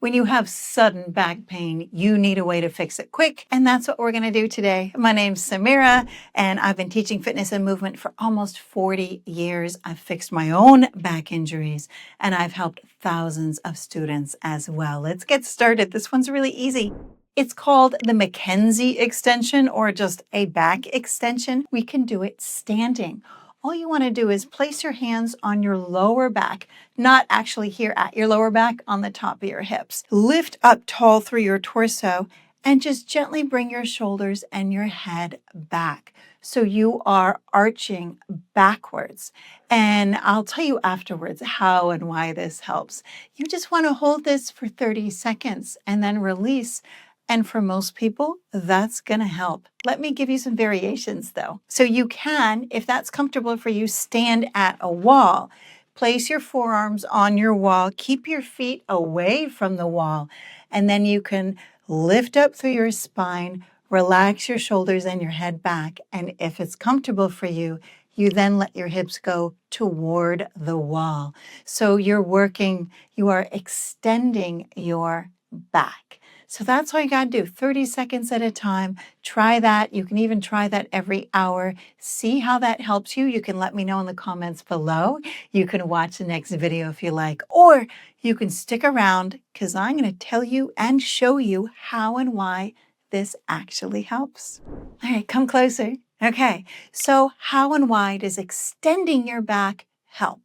When you have sudden back pain, you need a way to fix it quick, and that's what we're going to do today. My name's Samira, and I've been teaching fitness and movement for almost 40 years. I've fixed my own back injuries, and I've helped thousands of students as well. Let's get started. This one's really easy. It's called the McKenzie extension or just a back extension. We can do it standing. All you want to do is place your hands on your lower back, not actually here at your lower back, on the top of your hips. Lift up tall through your torso and just gently bring your shoulders and your head back. So you are arching backwards. And I'll tell you afterwards how and why this helps. You just want to hold this for 30 seconds and then release. And for most people, that's going to help. Let me give you some variations though. So you can, if that's comfortable for you, stand at a wall. Place your forearms on your wall. Keep your feet away from the wall. And then you can lift up through your spine, relax your shoulders and your head back. And if it's comfortable for you, you then let your hips go toward the wall. So you are extending your back. So that's all you got to do, 30 seconds at a time. Try that. You can even try that every hour. See how that helps you. You can let me know in the comments below. You can watch the next video if you like, or you can stick around because I'm going to tell you and show you how and why this actually helps. All right, come closer. Okay, so how and why does extending your back help?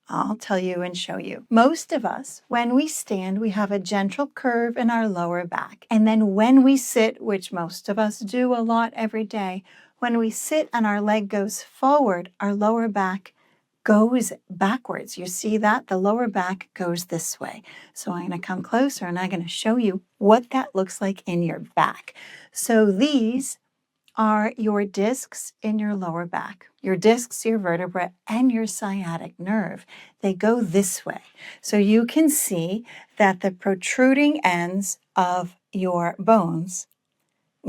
I'll tell you and show you. Most of us, when we stand, we have a gentle curve in our lower back. And then when we sit, which most of us do a lot every day, when we sit and our leg goes forward, our lower back goes backwards. You see that? The lower back goes this way. So I'm going to come closer and I'm going to show you what that looks like in your back. So these are your discs in your lower back. Your discs, your vertebra, and your sciatic nerve. They go this way. So you can see that the protruding ends of your bones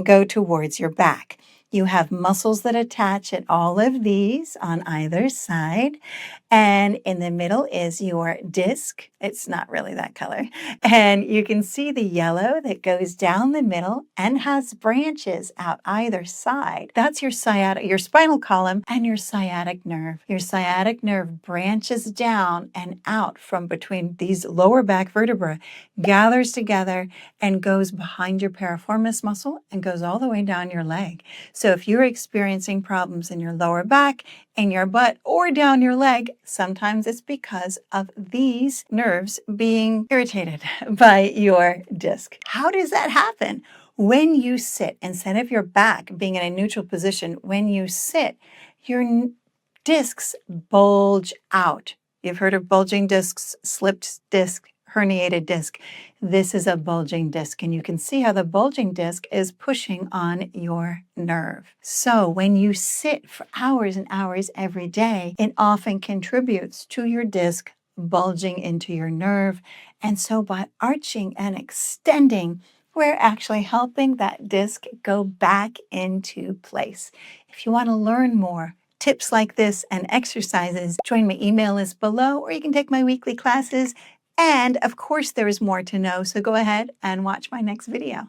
go towards your back. You have muscles that attach at all of these on either side. And in the middle is your disc. It's not really that color. And you can see the yellow that goes down the middle and has branches out either side. That's your spinal column and your sciatic nerve. Your sciatic nerve branches down and out from between these lower back vertebrae, gathers together and goes behind your piriformis muscle and goes all the way down your leg. So if you're experiencing problems in your lower back, in your butt, or down your leg, sometimes it's because of these nerves being irritated by your disc. How does that happen? When you sit, instead of your back being in a neutral position, when you sit, your discs bulge out. You've heard of bulging discs, slipped disc, herniated disc. This is a bulging disc, and you can see how the bulging disc is pushing on your nerve. So when you sit for hours and hours every day, it often contributes to your disc bulging into your nerve. And so by arching and extending, we're actually helping that disc go back into place. If you want to learn more tips like this and exercises, join my email list below, or you can take my weekly classes. And of course, there is more to know, so go ahead and watch my next video.